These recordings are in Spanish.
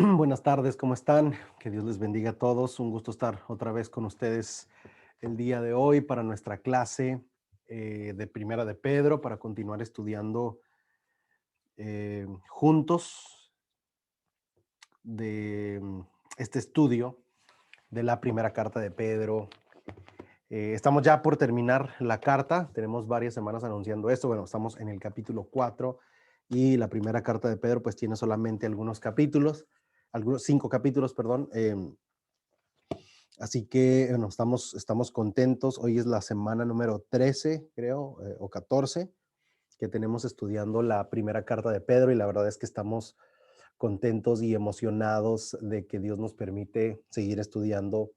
Buenas tardes, ¿cómo están? Que Dios les bendiga a todos. Un gusto estar otra vez con ustedes el día de hoy para nuestra clase de Primera de Pedro, para continuar estudiando juntos de este estudio de la primera carta de Pedro. Estamos ya por terminar la carta, tenemos varias semanas anunciando esto. Bueno, estamos en el capítulo 4 y la primera carta de Pedro pues tiene solamente algunos capítulos, algunos 5 capítulos, perdón. Así que bueno, estamos contentos. Hoy es la semana número 13, creo, o 14, que tenemos estudiando la primera carta de Pedro, y la verdad es que estamos contentos y emocionados de que Dios nos permite seguir estudiando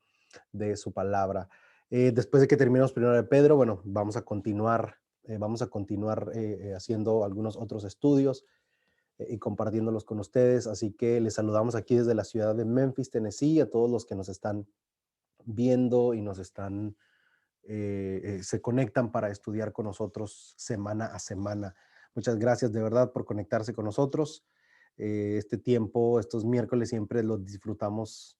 de su palabra. Después de que terminemos primero de Pedro, bueno, vamos a continuar haciendo algunos otros estudios y compartiéndolos con ustedes. Así que les saludamos aquí desde la ciudad de Memphis, Tennessee, a todos los que nos están viendo y se conectan para estudiar con nosotros semana a semana. Muchas gracias de verdad por conectarse con nosotros. Este tiempo, estos miércoles siempre los disfrutamos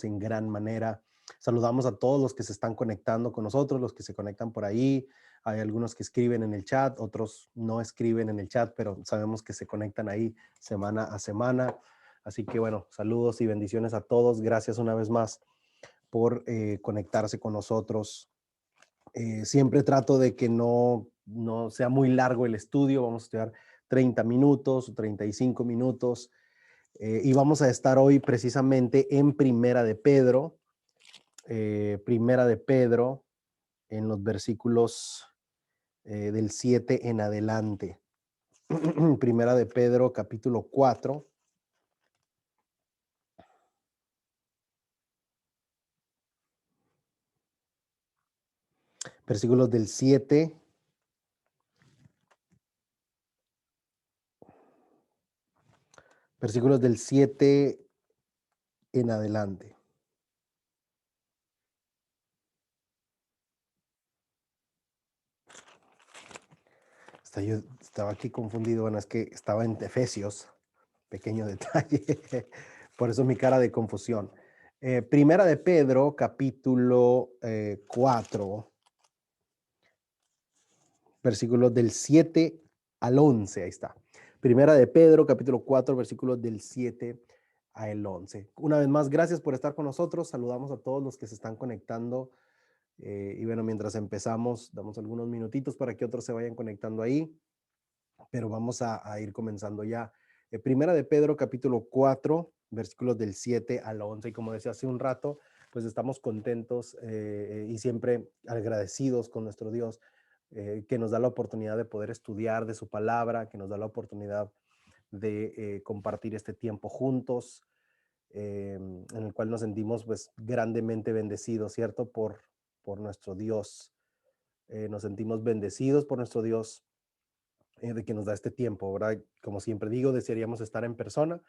en gran manera. Saludamos a todos los que se están conectando con nosotros, los que se conectan por ahí. Hay algunos que escriben en el chat, otros no escriben en el chat, pero sabemos que se conectan ahí semana a semana. Así que bueno, saludos y bendiciones a todos. Gracias una vez más por conectarse con nosotros. Siempre trato de que no sea muy largo el estudio. Vamos a estudiar 30 minutos o 35 minutos. Y vamos a estar hoy precisamente en Primera de Pedro, en los versículos del 7 en adelante. Primera de Pedro, capítulo 4. Versículos del 7 versículos del 7 en adelante. Yo estaba aquí confundido. Bueno, es que estaba en Efesios, pequeño detalle, por eso mi cara de confusión. Primera de Pedro, capítulo 4, versículos del 7 al 11, ahí está. Primera de Pedro, capítulo 4, versículos del 7 al 11. Una vez más, gracias por estar con nosotros. Saludamos a todos los que se están conectando. Y bueno, mientras empezamos, damos algunos minutitos para que otros se vayan conectando ahí, pero vamos a ir comenzando ya. Primera de Pedro, capítulo 4, versículos del 7 al 11. Y como decía hace un rato, pues estamos contentos y siempre agradecidos con nuestro Dios, que nos da la oportunidad de poder estudiar de su palabra, que nos da la oportunidad de compartir este tiempo juntos, en el cual nos sentimos pues grandemente bendecidos, ¿cierto? Por nuestro Dios. Nos sentimos bendecidos por nuestro Dios, de que nos da este tiempo, ¿verdad? Como siempre digo, desearíamos estar en persona,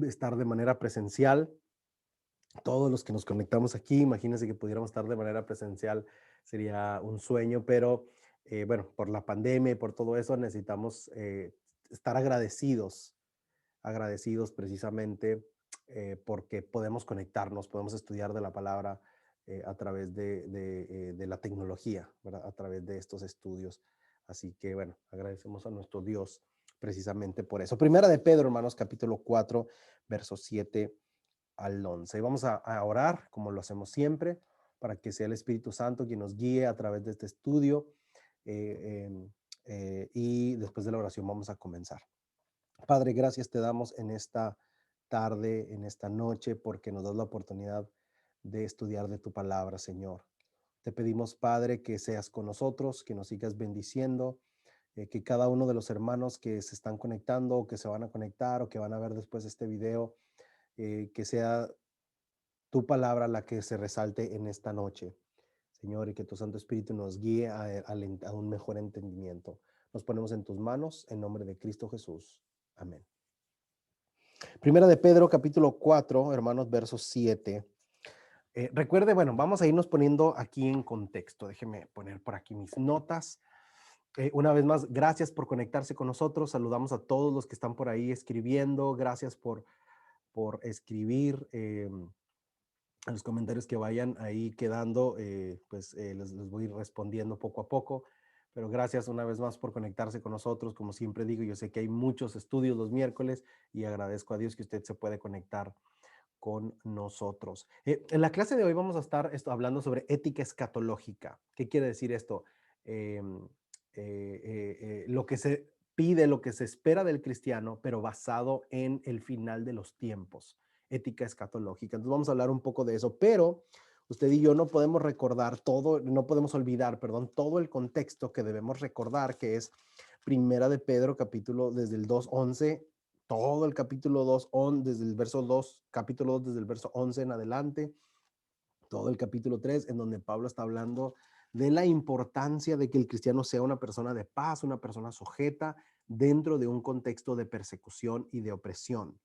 estar de manera presencial. Todos los que nos conectamos aquí, imagínense que pudiéramos estar de manera presencial, sería un sueño, pero bueno, por la pandemia y por todo eso necesitamos estar agradecidos precisamente porque podemos conectarnos, podemos estudiar de la palabra a través de la tecnología, ¿verdad? A través de estos estudios. Así que bueno, agradecemos a nuestro Dios precisamente por eso. Primera de Pedro, hermanos, capítulo 4, versos 7 al 11. Y vamos a orar, como lo hacemos siempre, para que sea el Espíritu Santo quien nos guíe a través de este estudio. Y después de la oración vamos a comenzar. Padre, gracias te damos en esta tarde, en esta noche, porque nos das la oportunidad de estudiar de tu palabra, Señor. Te pedimos, Padre, que seas con nosotros, que nos sigas bendiciendo, que cada uno de los hermanos que se están conectando o que se van a conectar o que van a ver después este video, que sea tu palabra la que se resalte en esta noche, Señor, y que tu Santo Espíritu nos guíe a un mejor entendimiento. Nos ponemos en tus manos, en nombre de Cristo Jesús. Amén. Primera de Pedro, capítulo 4, hermanos, versos 7. Recuerde, bueno, vamos a irnos poniendo aquí en contexto. Déjeme poner por aquí mis notas. Una vez más, gracias por conectarse con nosotros. Saludamos a todos los que están por ahí escribiendo. Gracias por escribir. A los comentarios que vayan ahí quedando, les voy a ir respondiendo poco a poco. Pero gracias una vez más por conectarse con nosotros. Como siempre digo, yo sé que hay muchos estudios los miércoles y agradezco a Dios que usted se puede conectar con nosotros. En la clase de hoy vamos a estar hablando sobre ética escatológica. ¿Qué quiere decir esto? Eh, lo que se pide, lo que se espera del cristiano, pero basado en el final de los tiempos. Ética escatológica. Entonces vamos a hablar un poco de eso, pero usted y yo no podemos recordar todo, no podemos olvidar, perdón, todo el contexto que debemos recordar, que es Primera de Pedro, capítulo desde el 2:11, todo el capítulo 2, desde el verso 2, capítulo 2, desde el verso 11 en adelante, todo el capítulo 3, en donde Pablo está hablando de la importancia de que el cristiano sea una persona de paz, una persona sujeta dentro de un contexto de persecución y de opresión.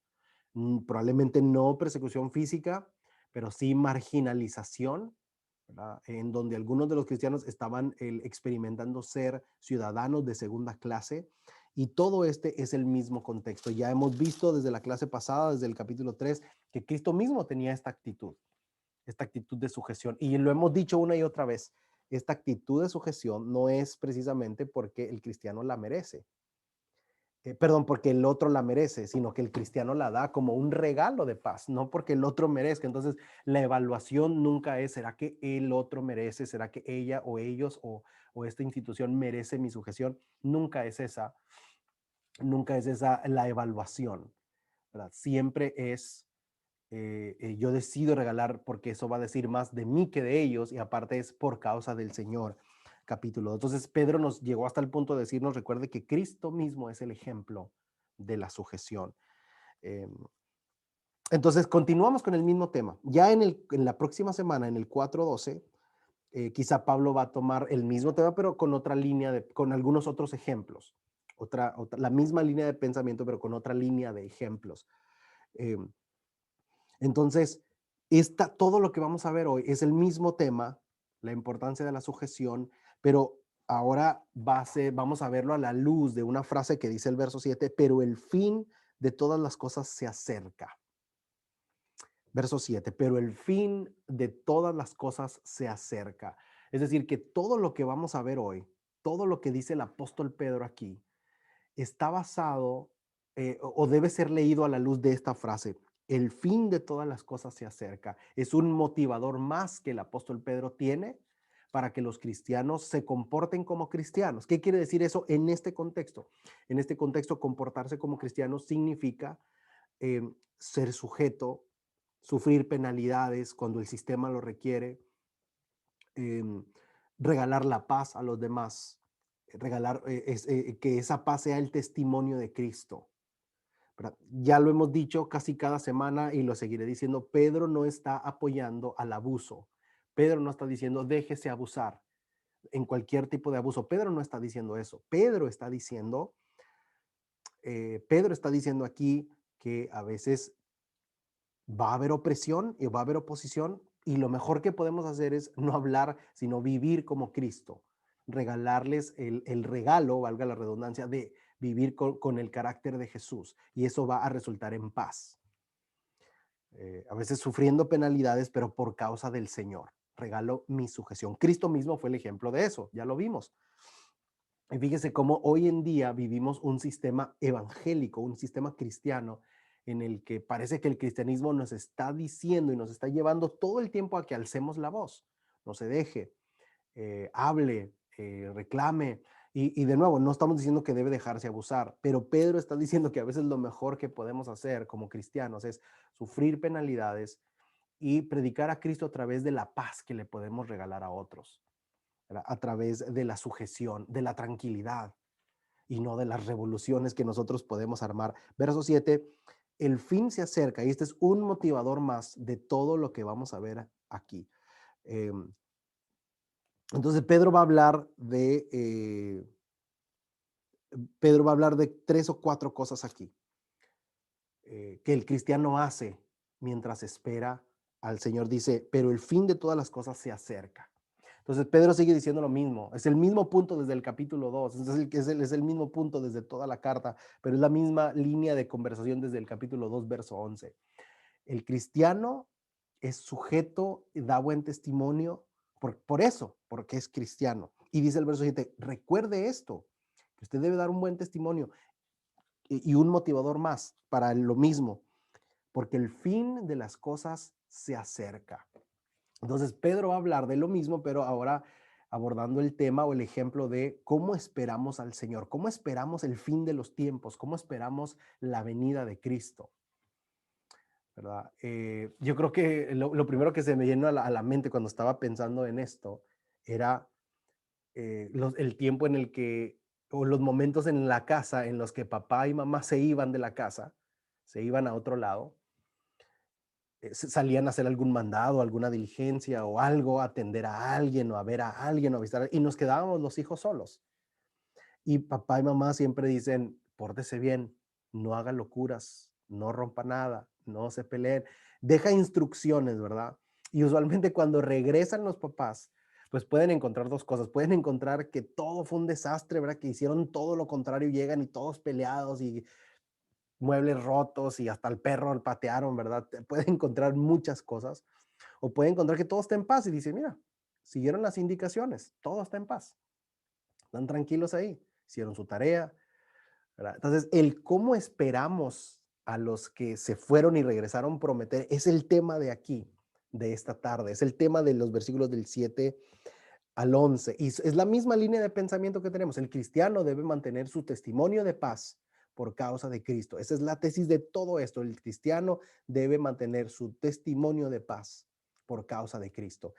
Probablemente no persecución física, pero sí marginalización, ¿verdad? En donde algunos de los cristianos estaban experimentando ser ciudadanos de segunda clase, y todo este es el mismo contexto. Ya hemos visto desde la clase pasada, desde el capítulo 3, que Cristo mismo tenía esta actitud de sujeción, y lo hemos dicho una y otra vez. Esta actitud de sujeción no es precisamente porque el cristiano la merece, perdón, porque el otro la merece, sino que el cristiano la da como un regalo de paz, no porque el otro merezca. Entonces, la evaluación nunca es, ¿será que el otro merece? ¿Será que ella o ellos o esta institución merece mi sujeción? Nunca es esa la evaluación, ¿verdad? Siempre es, yo decido regalar porque eso va a decir más de mí que de ellos, y aparte es por causa del Señor. Capítulo. Entonces Pedro nos llegó hasta el punto de decirnos, recuerde que Cristo mismo es el ejemplo de la sujeción. Eh, entonces continuamos con el mismo tema. Ya en la próxima semana, en el 4:12, quizá Pablo va a tomar el mismo tema, pero con otra línea, con algunos otros ejemplos. La misma línea de pensamiento, pero con otra línea de ejemplos. Eh, entonces, todo lo que vamos a ver hoy es el mismo tema, la importancia de la sujeción, pero ahora vamos a verlo a la luz de una frase que dice el verso 7, pero el fin de todas las cosas se acerca. Verso 7, pero el fin de todas las cosas se acerca. Es decir, que todo lo que vamos a ver hoy, todo lo que dice el apóstol Pedro aquí, está basado, o debe ser leído a la luz de esta frase. El fin de todas las cosas se acerca. Es un motivador más que el apóstol Pedro tiene para que los cristianos se comporten como cristianos. ¿Qué quiere decir eso en este contexto? En este contexto, comportarse como cristiano significa eh, ser sujeto, sufrir penalidades cuando el sistema lo requiere, eh, regalar la paz a los demás, que esa paz sea el testimonio de Cristo, ¿verdad? Ya lo hemos dicho casi cada semana y lo seguiré diciendo. Pedro no está apoyando al abuso. Pedro no está diciendo déjese abusar en cualquier tipo de abuso. Pedro no está diciendo eso. Pedro está diciendo aquí que a veces va a haber opresión y va a haber oposición, y lo mejor que podemos hacer es no hablar, sino vivir como Cristo, regalarles el regalo, valga la redundancia, de vivir con el carácter de Jesús, y eso va a resultar en paz. A veces sufriendo penalidades, pero por causa del Señor. Regalo mi sujeción. Cristo mismo fue el ejemplo de eso, ya lo vimos. Y fíjese cómo hoy en día vivimos un sistema evangélico, un sistema cristiano, en el que parece que el cristianismo nos está diciendo y nos está llevando todo el tiempo a que alcemos la voz, no se deje, hable, reclame. Y de nuevo, no estamos diciendo que debe dejarse abusar, pero Pedro está diciendo que a veces lo mejor que podemos hacer como cristianos es sufrir penalidades y predicar a Cristo a través de la paz que le podemos regalar a otros, ¿verdad? A través de la sujeción, de la tranquilidad, y no de las revoluciones que nosotros podemos armar. Verso 7, el fin se acerca, y este es un motivador más de todo lo que vamos a ver aquí. Eh, entonces Pedro va a hablar de 3 o 4 cosas aquí, que el cristiano hace mientras espera al Señor. Dice, pero el fin de todas las cosas se acerca. Entonces Pedro sigue diciendo lo mismo, es el mismo punto desde el capítulo 2, es el mismo punto desde toda la carta, pero es la misma línea de conversación desde el capítulo 2, verso 11. El cristiano es sujeto y da buen testimonio por eso, porque es cristiano. Y dice el verso 7, recuerde esto, que usted debe dar un buen testimonio y un motivador más para lo mismo, porque el fin de las cosas se acerca. Entonces Pedro va a hablar de lo mismo, pero ahora abordando el tema o el ejemplo de cómo esperamos al Señor, cómo esperamos el fin de los tiempos, cómo esperamos la venida de Cristo, ¿verdad? Yo creo que lo primero que se me llenó a la mente cuando estaba pensando en esto era el tiempo en el que, o los momentos en la casa en los que papá y mamá se iban de la casa, se iban a otro lado, salían a hacer algún mandado, alguna diligencia o algo, a atender a alguien o a ver a alguien o a visitar, y nos quedábamos los hijos solos. Y papá y mamá siempre dicen, pórtese bien, no haga locuras, no rompa nada, no se peleen, deja instrucciones, ¿verdad? Y usualmente cuando regresan los papás, pues pueden encontrar dos cosas. Pueden encontrar que todo fue un desastre, ¿verdad? Que hicieron todo lo contrario, llegan y todos peleados y muebles rotos y hasta el perro patearon, ¿verdad? Puede encontrar muchas cosas. O puede encontrar que todo está en paz y dice, mira, siguieron las indicaciones, todo está en paz, están tranquilos ahí, hicieron su tarea, ¿verdad? Entonces, el cómo esperamos a los que se fueron y regresaron prometer es el tema de aquí, de esta tarde, es el tema de los versículos del 7 al 11. Y es la misma línea de pensamiento que tenemos. El cristiano debe mantener su testimonio de paz por causa de Cristo. Esa es la tesis de todo esto. El cristiano debe mantener su testimonio de paz por causa de Cristo,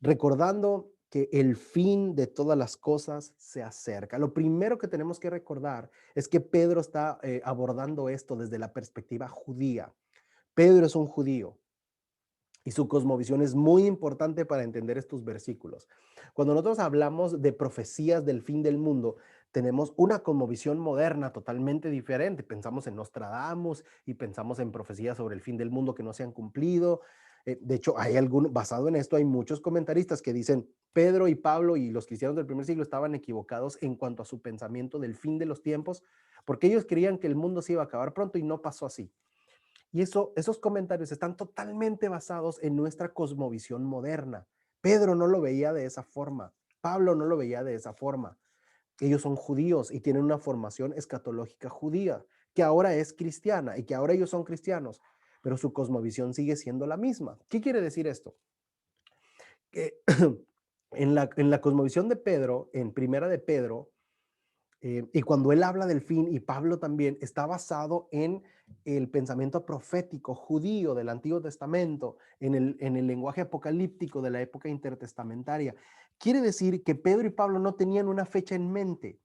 recordando que el fin de todas las cosas se acerca. Lo primero que tenemos que recordar es que Pedro está abordando esto desde la perspectiva judía. Pedro es un judío y su cosmovisión es muy importante para entender estos versículos. Cuando nosotros hablamos de profecías del fin del mundo, tenemos una cosmovisión moderna totalmente diferente. Pensamos en Nostradamus y pensamos en profecías sobre el fin del mundo que no se han cumplido. De hecho, basado en esto, hay muchos comentaristas que dicen Pedro y Pablo y los cristianos del primer siglo estaban equivocados en cuanto a su pensamiento del fin de los tiempos, porque ellos creían que el mundo se iba a acabar pronto y no pasó así. Y esos comentarios están totalmente basados en nuestra cosmovisión moderna. Pedro no lo veía de esa forma. Pablo no lo veía de esa forma. Ellos son judíos y tienen una formación escatológica judía, que ahora es cristiana y que ahora ellos son cristianos, pero su cosmovisión sigue siendo la misma. ¿Qué quiere decir esto? Que en la cosmovisión de Pedro, en Primera de Pedro, y cuando él habla del fin, y Pablo también, está basado en el pensamiento profético judío del Antiguo Testamento, en el lenguaje apocalíptico de la época intertestamentaria. Quiere decir que Pedro y Pablo no tenían una fecha en mente.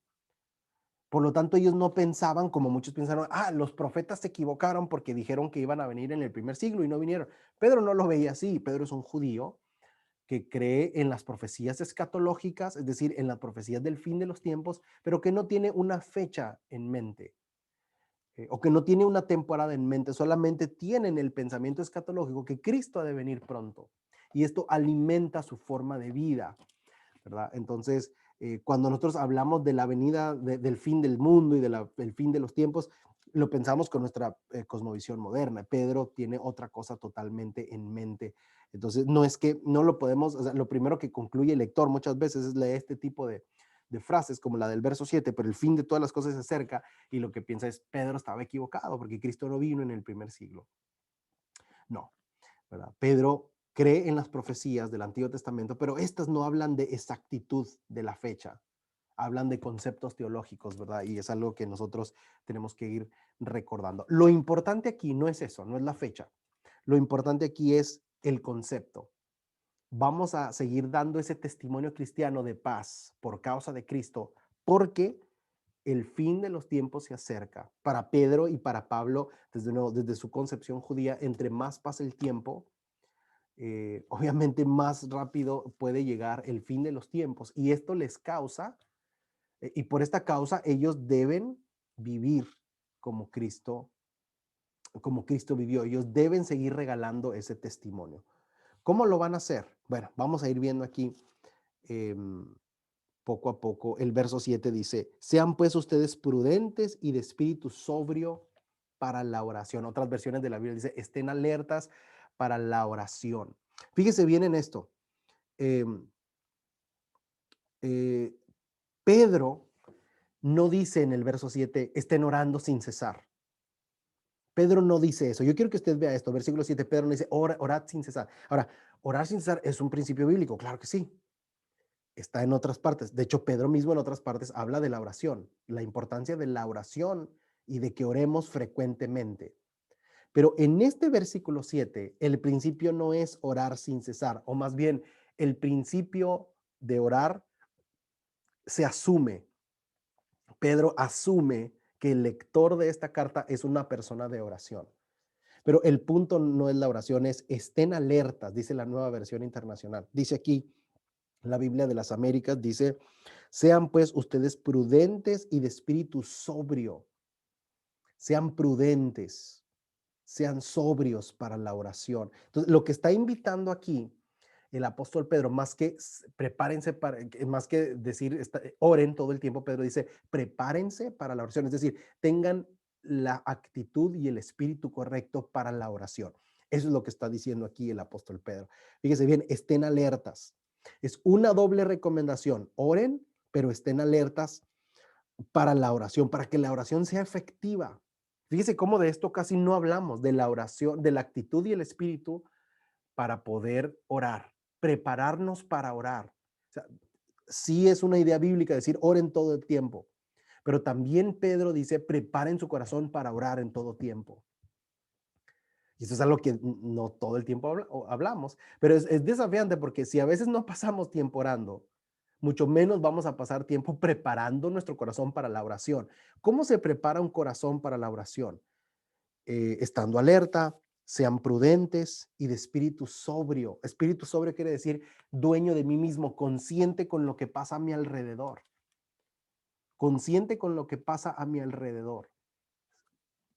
Por lo tanto, ellos no pensaban, como muchos pensaron, los profetas se equivocaron porque dijeron que iban a venir en el primer siglo y no vinieron. Pedro no lo veía así. Pedro es un judío que cree en las profecías escatológicas, es decir, en las profecías del fin de los tiempos, pero que no tiene una fecha en mente, o que no tiene una temporada en mente, solamente tienen el pensamiento escatológico que Cristo ha de venir pronto. Y esto alimenta su forma de vida, ¿verdad? Entonces, cuando nosotros hablamos de la venida del fin del mundo y del fin de los tiempos, lo pensamos con nuestra cosmovisión moderna. Pedro tiene otra cosa totalmente en mente. Entonces, no es que no lo podemos, o sea, lo primero que concluye el lector muchas veces es leer este tipo de frases como la del verso 7, pero el fin de todas las cosas se acerca, y lo que piensa es, Pedro estaba equivocado porque Cristo no vino en el primer siglo. No, ¿verdad? Pedro cree en las profecías del Antiguo Testamento, pero estas no hablan de exactitud de la fecha, hablan de conceptos teológicos, ¿verdad? Y es algo que nosotros tenemos que ir recordando. Lo importante aquí no es eso, no es la fecha. Lo importante aquí es el concepto. Vamos a seguir dando ese testimonio cristiano de paz por causa de Cristo, porque el fin de los tiempos se acerca. Para Pedro y para Pablo, desde su concepción judía, entre más pasa el tiempo, obviamente más rápido puede llegar el fin de los tiempos. Y esto les causa, y por esta causa ellos deben vivir como Cristo, como Cristo vivió. Ellos deben seguir regalando ese testimonio. ¿Cómo lo van a hacer? Bueno, vamos a ir viendo aquí poco a poco. El verso 7 dice, sean pues ustedes prudentes y de espíritu sobrio para la oración. Otras versiones de la Biblia dice, estén alertas para la oración. Fíjese bien en esto. Eh, eh, Pedro no dice en el verso 7, estén orando sin cesar. Pedro no dice eso. Yo quiero que usted vea esto. Versículo 7, Pedro no dice, orad sin cesar. Ahora, orar sin cesar es un principio bíblico, claro que sí. Está en otras partes. De hecho, Pedro mismo en otras partes habla de la oración, la importancia de la oración y de que oremos frecuentemente. Pero en este versículo 7, el principio no es orar sin cesar, o más bien el principio de orar se asume. Pedro asume que el lector de esta carta es una persona de oración. Pero el punto no es la oración, es estén alertas, dice la Nueva Versión Internacional. Dice aquí, la Biblia de las Américas, dice, sean pues ustedes prudentes y de espíritu sobrio. Sean prudentes, sean sobrios para la oración. Entonces, lo que está invitando aquí el apóstol Pedro, más que prepárense para, más que decir oren todo el tiempo, Pedro dice prepárense para la oración, es decir, tengan la actitud y el espíritu correcto para la oración. Eso es lo que está diciendo aquí el apóstol Pedro. Fíjese bien, estén alertas. Es una doble recomendación. Oren, pero estén alertas para la oración, para que la oración sea efectiva. Fíjese cómo de esto casi no hablamos, de la oración, de la actitud y el espíritu para poder orar, prepararnos para orar. O sea, sí es una idea bíblica decir oren todo el tiempo, pero también Pedro dice preparen su corazón para orar en todo tiempo. Y eso es algo que no todo el tiempo hablamos, pero es desafiante porque si a veces no pasamos tiempo orando, mucho menos vamos a pasar tiempo preparando nuestro corazón para la oración. ¿Cómo se prepara un corazón para la oración? Estando alerta, sean prudentes y de espíritu sobrio. Espíritu sobrio quiere decir dueño de mí mismo, consciente con lo que pasa a mi alrededor. Consciente con lo que pasa a mi alrededor.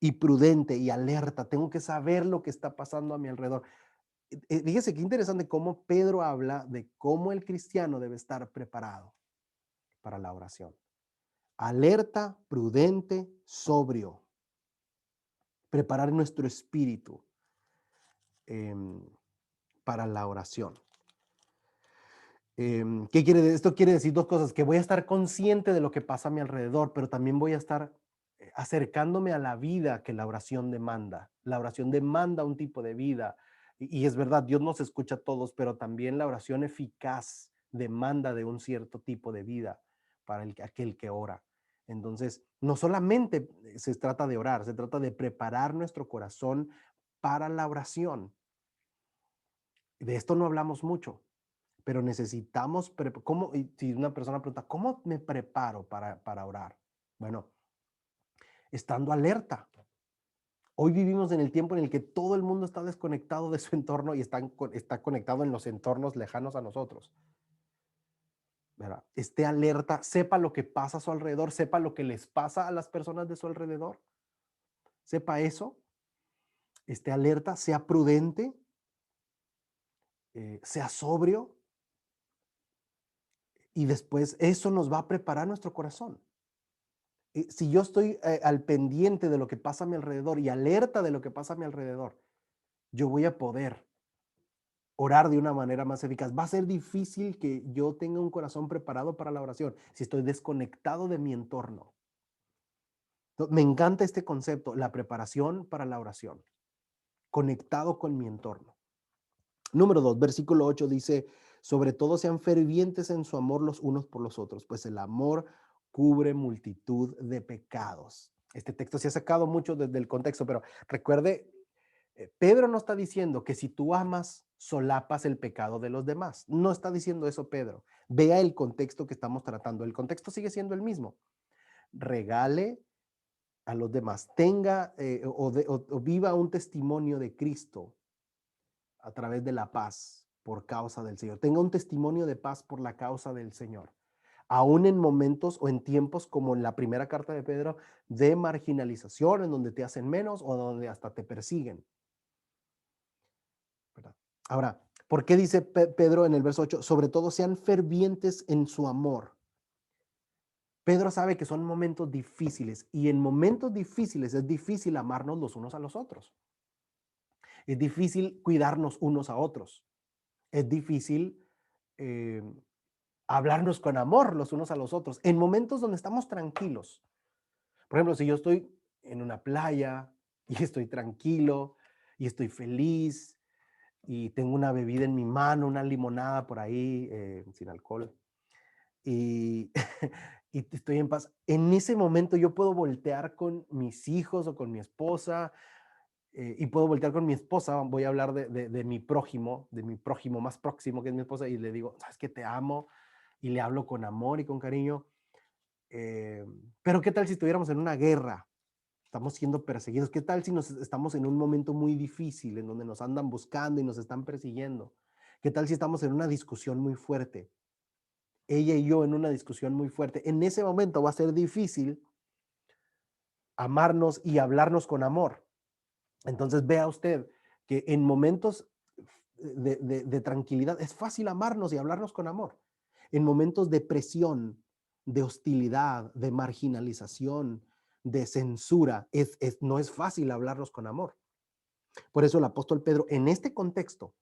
Y prudente y alerta. Tengo que saber lo que está pasando a mi alrededor. Fíjese qué interesante cómo Pedro habla de cómo el cristiano debe estar preparado para la oración. Alerta, prudente, sobrio. Preparar nuestro espíritu para la oración. ¿Qué quiere decir? Esto quiere decir dos cosas, que voy a estar consciente de lo que pasa a mi alrededor, pero también voy a estar acercándome a la vida que la oración demanda. La oración demanda un tipo de vida. Y es verdad, Dios nos escucha a todos, pero también la oración eficaz demanda de un cierto tipo de vida para aquel que ora. Entonces, no solamente se trata de orar, se trata de preparar nuestro corazón para la oración. De esto no hablamos mucho, pero necesitamos, ¿cómo? Si una persona pregunta, ¿cómo me preparo para orar? Bueno, estando alerta. Hoy vivimos en el tiempo en el que todo el mundo está desconectado de su entorno y está conectado en los entornos lejanos a nosotros. ¿Verdad? Esté alerta, sepa lo que pasa a su alrededor, sepa lo que les pasa a las personas de su alrededor. Sepa eso, esté alerta, sea prudente, sea sobrio, y después eso nos va a preparar nuestro corazón. Si yo estoy al pendiente de lo que pasa a mi alrededor y alerta de lo que pasa a mi alrededor, yo voy a poder orar de una manera más eficaz. Va a ser difícil que yo tenga un corazón preparado para la oración si estoy desconectado de mi entorno. Entonces, me encanta este concepto, la preparación para la oración, conectado con mi entorno. Número 2, versículo 8 dice, sobre todo sean fervientes en su amor los unos por los otros, pues el amor cubre multitud de pecados. Este texto se ha sacado mucho desde el contexto, pero recuerde, Pedro no está diciendo que si tú amas, solapas el pecado de los demás. No está diciendo eso Pedro. Vea el contexto que estamos tratando. El contexto sigue siendo el mismo. Regale a los demás, tenga o viva un testimonio de Cristo a través de la paz por causa del Señor. Tenga un testimonio de paz por la causa del Señor. Aún en momentos o en tiempos como en la primera carta de Pedro de marginalización, en donde te hacen menos o donde hasta te persiguen. ¿Verdad? Ahora, ¿Por qué dice Pedro en el verso 8? Sobre todo sean fervientes en su amor. Pedro sabe que son momentos difíciles y en momentos difíciles es difícil amarnos los unos a los otros. Es difícil cuidarnos unos a otros. Es difícil eh, hablarnos con amor los unos a los otros. En momentos donde estamos tranquilos. Por ejemplo, si yo estoy en una playa y estoy tranquilo y estoy feliz y tengo una bebida en mi mano, una limonada por ahí, sin alcohol, y, y estoy en paz, en ese momento yo puedo voltear con mis hijos o con mi esposa, y puedo voltear con mi esposa, voy a hablar de mi prójimo más próximo que es mi esposa, y le digo, sabes que te amo, y le hablo con amor y con cariño, eh, pero ¿qué tal si estuviéramos en una guerra? Estamos siendo perseguidos. ¿Qué tal si estamos en un momento muy difícil en donde nos andan buscando y nos están persiguiendo? ¿Qué tal si estamos en una discusión muy fuerte? Ella y yo en una discusión muy fuerte. En ese momento va a ser difícil amarnos y hablarnos con amor. Entonces vea usted que en momentos de tranquilidad es fácil amarnos y hablarnos con amor. En momentos de presión, de hostilidad, de marginalización, de censura, no es fácil hablarnos con amor. Por eso el apóstol Pedro, en este contexto,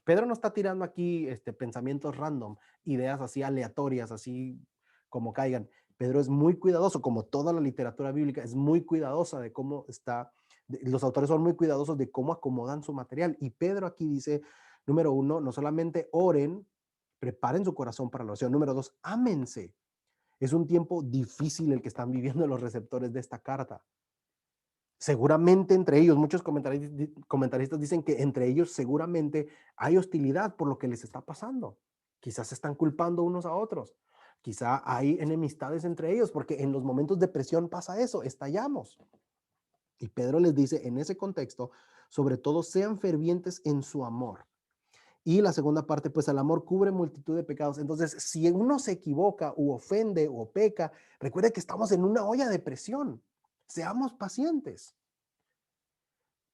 Pedro no está tirando aquí pensamientos random, ideas así aleatorias, así como caigan. Pedro es muy cuidadoso, como toda la literatura bíblica, es muy cuidadosa de cómo está, los autores son muy cuidadosos de cómo acomodan su material. Y Pedro aquí dice, número uno, no solamente oren, preparen su corazón para la oración. Número dos, ámense. Es un tiempo difícil el que están viviendo los receptores de esta carta. Seguramente entre ellos, muchos comentaristas dicen que entre ellos seguramente hay hostilidad por lo que les está pasando. Quizás se están culpando unos a otros. Quizá hay enemistades entre ellos, porque en los momentos de presión pasa eso, estallamos. Y Pedro les dice en ese contexto, sobre todo sean fervientes en su amor. Y la segunda parte, pues el amor cubre multitud de pecados. Entonces, si uno se equivoca u ofende o peca, recuerde que estamos en una olla de presión. Seamos pacientes.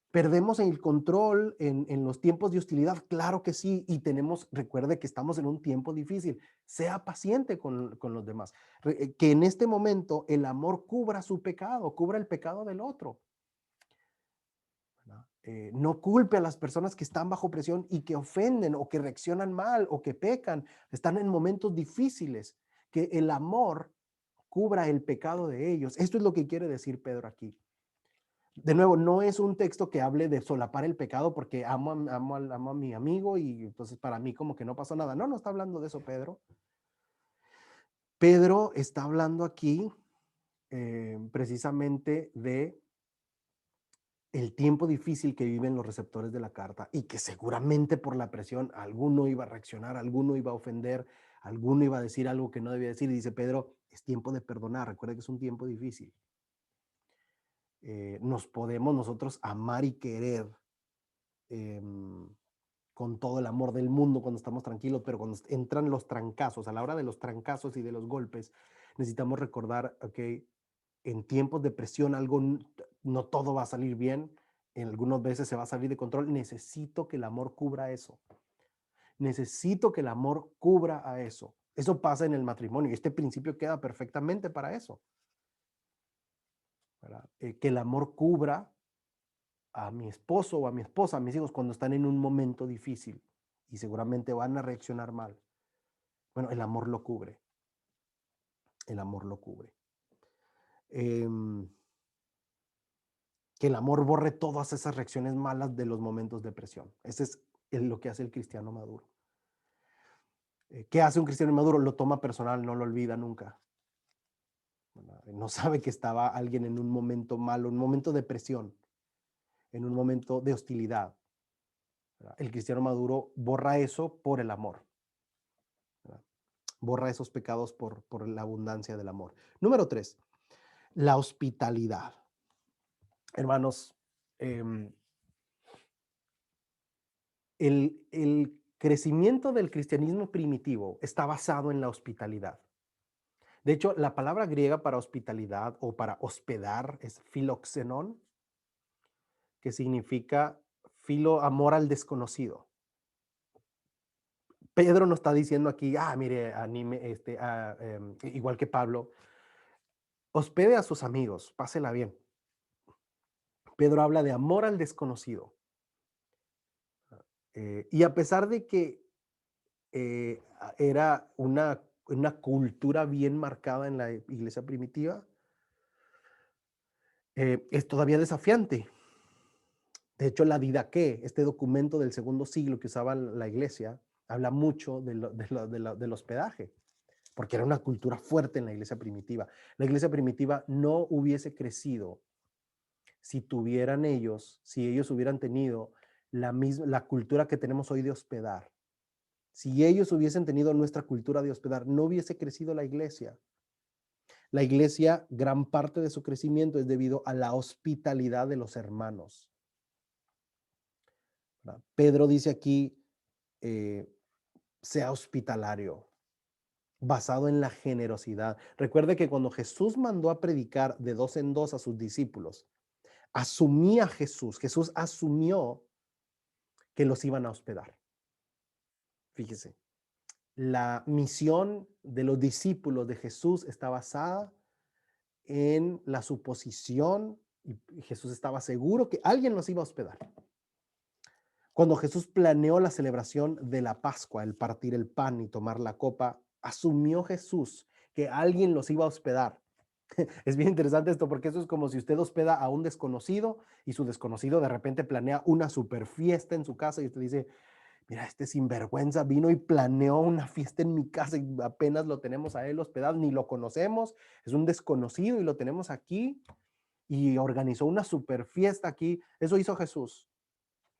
¿Perdemos el control en los tiempos de hostilidad? Claro que sí, y recuerde que estamos en un tiempo difícil. Sea paciente con los demás. Que en este momento el amor cubra su pecado, cubra el pecado del otro. No culpe a las personas que están bajo presión y que ofenden o que reaccionan mal o que pecan. Están en momentos difíciles. Que el amor cubra el pecado de ellos. Esto es lo que quiere decir Pedro aquí. De nuevo, no es un texto que hable de solapar el pecado porque amo a mi amigo y entonces para mí como que no pasó nada. No, no está hablando de eso Pedro. Pedro está hablando aquí precisamente de el tiempo difícil que viven los receptores de la carta y que seguramente por la presión alguno iba a reaccionar, alguno iba a ofender, alguno iba a decir algo que no debía decir. Y dice Pedro, es tiempo de perdonar. Recuerda que es un tiempo difícil. Nos podemos nosotros amar y querer eh, con todo el amor del mundo cuando estamos tranquilos, pero cuando entran los trancazos, a la hora de los trancazos y de los golpes, necesitamos recordar que en tiempos de presión algo, no todo va a salir bien, en algunas veces se va a salir de control. Necesito que el amor cubra eso. Necesito que el amor cubra a eso. Eso pasa en el matrimonio y este principio queda perfectamente para eso. Que el amor cubra a mi esposo o a mi esposa, a mis hijos, cuando están en un momento difícil y seguramente van a reaccionar mal. Bueno, el amor lo cubre. El amor lo cubre. Eh, que el amor borre todas esas reacciones malas de los momentos de presión. Ese es lo que hace el cristiano maduro. ¿Qué hace un cristiano maduro? Lo toma personal, no lo olvida nunca. No sabe que estaba alguien en un momento malo, un momento de presión, en un momento de hostilidad. El cristiano maduro borra eso por el amor. Borra esos pecados por la abundancia del amor. Número 3, la hospitalidad. Hermanos, el crecimiento del cristianismo primitivo está basado en la hospitalidad. De hecho, la palabra griega para hospitalidad o para hospedar es philoxenon, que significa amor al desconocido. Pedro no está diciendo aquí, mire, igual que Pablo, hospede a sus amigos, pásela bien. Pedro habla de amor al desconocido. Y a pesar de que era una cultura bien marcada en la iglesia primitiva, es todavía desafiante. De hecho, la Didaqué, este documento del segundo siglo que usaba la iglesia, habla mucho del hospedaje, porque era una cultura fuerte en la iglesia primitiva. La iglesia primitiva no hubiese crecido si ellos hubieran tenido la cultura que tenemos hoy de hospedar. Si ellos hubiesen tenido nuestra cultura de hospedar, no hubiese crecido la iglesia. La iglesia, gran parte de su crecimiento es debido a la hospitalidad de los hermanos. ¿Verdad? Pedro dice aquí, sea hospitalario, basado en la generosidad. Recuerde que cuando Jesús mandó a predicar de dos en dos a sus discípulos, Jesús asumió que los iban a hospedar. Fíjese, la misión de los discípulos de Jesús está basada en la suposición, y Jesús estaba seguro que alguien los iba a hospedar. Cuando Jesús planeó la celebración de la Pascua, el partir el pan y tomar la copa, asumió Jesús que alguien los iba a hospedar. Es bien interesante esto porque eso es como si usted hospeda a un desconocido y su desconocido de repente planea una super fiesta en su casa y usted dice, mira, este sinvergüenza vino y planeó una fiesta en mi casa y apenas lo tenemos a él hospedado, ni lo conocemos, es un desconocido y lo tenemos aquí y organizó una super fiesta aquí. Eso hizo Jesús.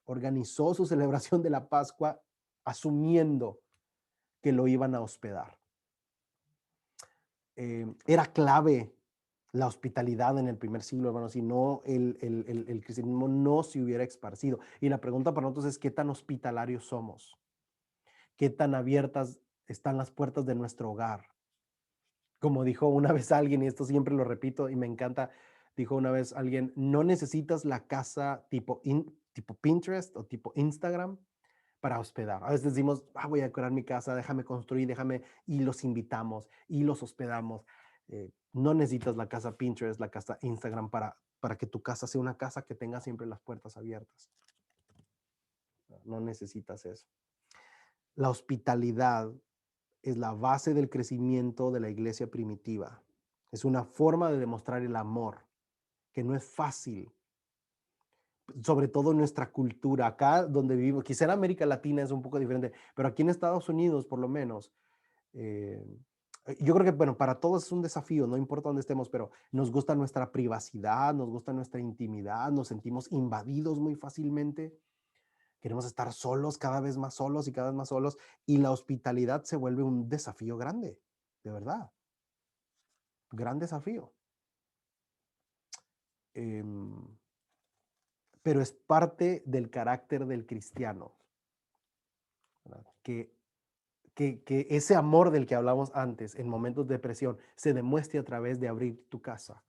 Organizó su celebración de la Pascua asumiendo que lo iban a hospedar. Era clave la hospitalidad en el primer siglo, hermano, si no el cristianismo no se hubiera esparcido. Y la pregunta para nosotros es, ¿qué tan hospitalarios somos? ¿Qué tan abiertas están las puertas de nuestro hogar? Como dijo una vez alguien, y esto siempre lo repito y me encanta, dijo una vez alguien, no necesitas la casa tipo Pinterest o tipo Instagram para hospedar. A veces decimos, voy a decorar mi casa, déjame construir, y los invitamos y los hospedamos. No necesitas la casa Pinterest, la casa Instagram para que tu casa sea una casa que tenga siempre las puertas abiertas. No necesitas eso. La hospitalidad es la base del crecimiento de la iglesia primitiva. Es una forma de demostrar el amor, que no es fácil, sobre todo en nuestra cultura. Acá donde vivimos, quizá en América Latina es un poco diferente, pero aquí en Estados Unidos, por lo menos, eh, yo creo que, bueno, para todos es un desafío, no importa dónde estemos, pero nos gusta nuestra privacidad, nos gusta nuestra intimidad, nos sentimos invadidos muy fácilmente. Queremos estar solos, cada vez más solos y cada vez más solos, y la hospitalidad se vuelve un desafío grande, de verdad, gran desafío. Pero es parte del carácter del cristiano, ¿verdad? Que ese amor del que hablamos antes en momentos de presión se demuestre a través de abrir tu casa.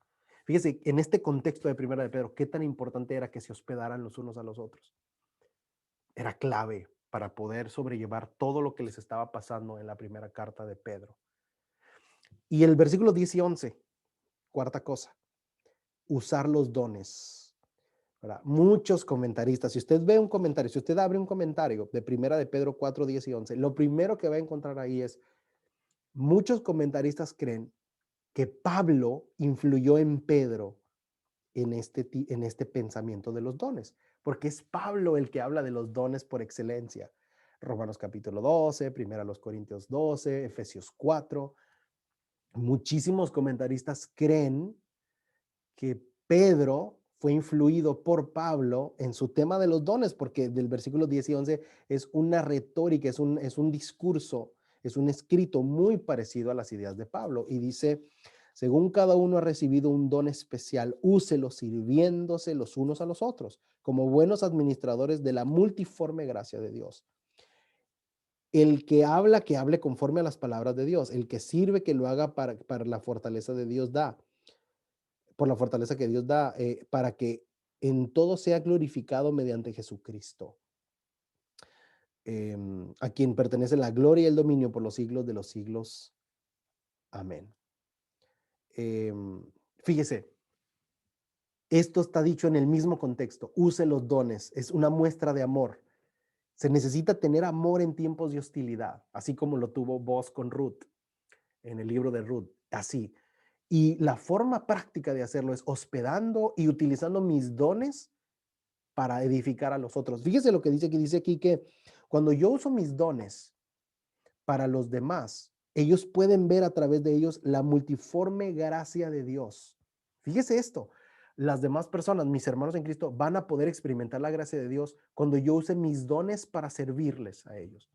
Fíjese, en este contexto de Primera de Pedro, qué tan importante era que se hospedaran los unos a los otros. Era clave para poder sobrellevar todo lo que les estaba pasando en la primera carta de Pedro. Y el versículo 10 y 11, cuarta cosa, usar los dones. ¿Verdad? Muchos comentaristas, si usted ve un comentario, si usted abre un comentario de Primera de Pedro 4, 10 y 11, lo primero que va a encontrar ahí es, muchos comentaristas creen que Pablo influyó en Pedro en este pensamiento de los dones, porque es Pablo el que habla de los dones por excelencia. Romanos capítulo 12, Primera los Corintios 12, Efesios 4. Muchísimos comentaristas creen que Pedro fue influido por Pablo en su tema de los dones, porque del versículo 10 y 11 es una retórica, es un discurso, es un escrito muy parecido a las ideas de Pablo. Y dice, según cada uno ha recibido un don especial, úselo sirviéndose los unos a los otros, como buenos administradores de la multiforme gracia de Dios. El que habla, que hable conforme a las palabras de Dios. El que sirve, que lo haga para la fortaleza de Dios da. Por la fortaleza que Dios da, para que en todo sea glorificado mediante Jesucristo. a quien pertenece la gloria y el dominio por los siglos de los siglos. Amén. Fíjese, esto está dicho en el mismo contexto. Use los dones, es una muestra de amor. Se necesita tener amor en tiempos de hostilidad, así como lo tuvo Boaz con Ruth en el libro de Ruth, así. Y la forma práctica de hacerlo es hospedando y utilizando mis dones para edificar a los otros. Fíjese lo que dice aquí que cuando yo uso mis dones para los demás, ellos pueden ver a través de ellos la multiforme gracia de Dios. Fíjese esto, las demás personas, mis hermanos en Cristo, van a poder experimentar la gracia de Dios cuando yo use mis dones para servirles a ellos.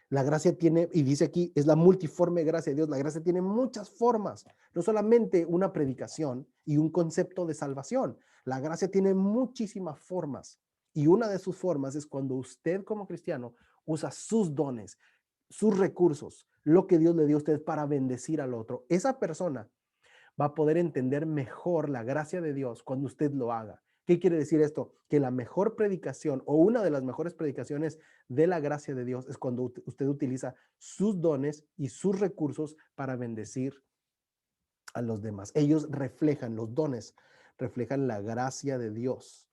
La gracia tiene, y dice aquí, es la multiforme gracia de Dios. La gracia tiene muchas formas, no solamente una predicación y un concepto de salvación. La gracia tiene muchísimas formas. Y una de sus formas es cuando usted como cristiano usa sus dones, sus recursos, lo que Dios le dio a usted para bendecir al otro. Esa persona va a poder entender mejor la gracia de Dios cuando usted lo haga. ¿Qué quiere decir esto? Que la mejor predicación o una de las mejores predicaciones de la gracia de Dios es cuando usted utiliza sus dones y sus recursos para bendecir a los demás. Ellos reflejan, los dones reflejan la gracia de Dios.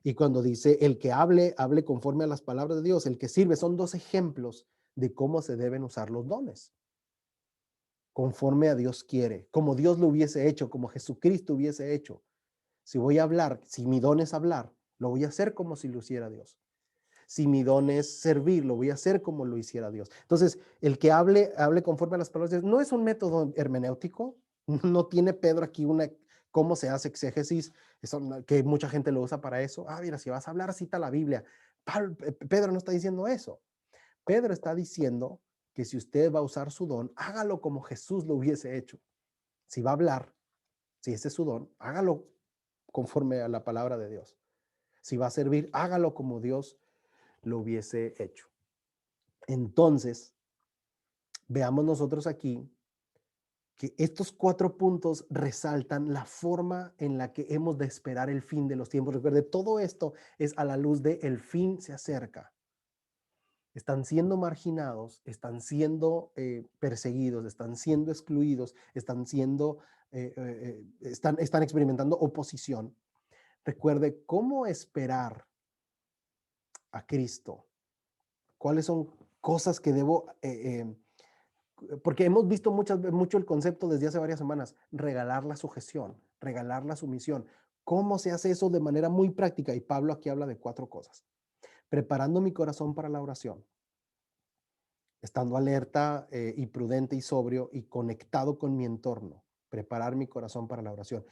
Y cuando dice el que hable, hable conforme a las palabras de Dios, el que sirve, son dos ejemplos de cómo se deben usar los dones conforme a Dios quiere, como Dios lo hubiese hecho, como Jesucristo hubiese hecho. Si voy a hablar, si mi don es hablar, lo voy a hacer como si lo hiciera Dios. Si mi don es servir, lo voy a hacer como lo hiciera Dios. Entonces, el que hable, hable conforme a las palabras de Dios. No es un método hermenéutico, no tiene Pedro aquí una, cómo se hace exégesis, que mucha gente lo usa para eso. Ah, mira, si vas a hablar, cita la Biblia. Pedro no está diciendo eso. Pedro está diciendo que si usted va a usar su don, hágalo como Jesús lo hubiese hecho. Si va a hablar, si ese es su don, hágalo conforme a la palabra de Dios. Si va a servir, hágalo como Dios lo hubiese hecho. Entonces, veamos nosotros aquí que estos 4 puntos resaltan la forma en la que hemos de esperar el fin de los tiempos. Recuerde, todo esto es a la luz de el fin se acerca. Están siendo marginados, están siendo perseguidos, están siendo excluidos, están experimentando oposición. Recuerde cómo esperar a Cristo. ¿Cuáles son cosas que debo? Porque hemos visto mucho el concepto desde hace varias semanas, regalar la sujeción, regalar la sumisión. ¿Cómo se hace eso de manera muy práctica? Y Pablo aquí habla de 4 cosas. Preparando mi corazón para la oración, estando alerta y prudente y sobrio y conectado con mi entorno. Preparar mi corazón para la oración.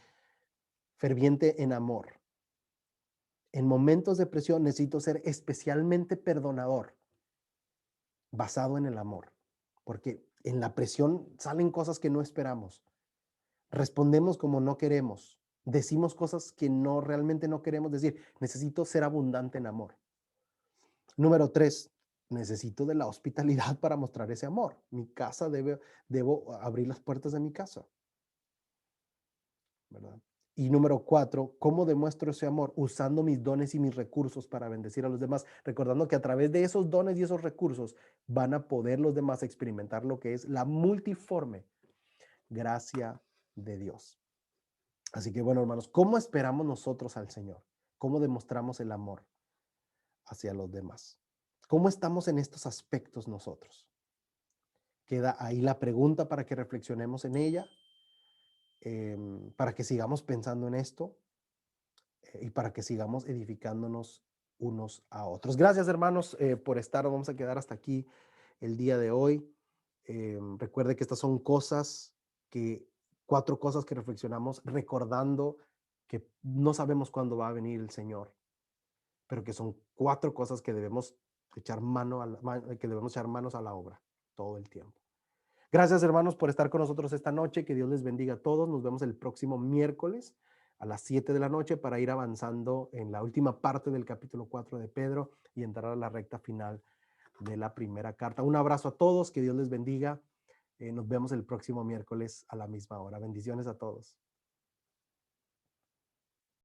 Ferviente en amor. En momentos de presión necesito ser especialmente perdonador, basado en el amor, porque en la presión salen cosas que no esperamos. Respondemos como no queremos. Decimos cosas que no realmente no queremos decir. Necesito ser abundante en amor. Número 3, necesito de la hospitalidad para mostrar ese amor. Mi casa debo abrir las puertas de mi casa, ¿verdad? Y número 4, ¿cómo demuestro ese amor? Usando mis dones y mis recursos para bendecir a los demás, recordando que a través de esos dones y esos recursos van a poder los demás experimentar lo que es la multiforme gracia de Dios. Así que bueno, hermanos, ¿cómo esperamos nosotros al Señor? ¿Cómo demostramos el amor hacia los demás? ¿Cómo estamos en estos aspectos nosotros? Queda ahí la pregunta para que reflexionemos en ella, para que sigamos pensando en esto y para que sigamos edificándonos unos a otros. Gracias, hermanos, por estar. Vamos a quedar hasta aquí el día de hoy. Recuerde que estas son que 4 cosas que reflexionamos recordando que no sabemos cuándo va a venir el Señor, pero que son 4 cosas que debemos echar manos a la obra todo el tiempo. Gracias, hermanos, por estar con nosotros esta noche. Que Dios les bendiga a todos. Nos vemos el próximo miércoles a las 7 de la noche para ir avanzando en la última parte del capítulo 4 de Pedro y entrar a la recta final de la primera carta. Un abrazo a todos. Que Dios les bendiga. Nos vemos el próximo miércoles a la misma hora. Bendiciones a todos.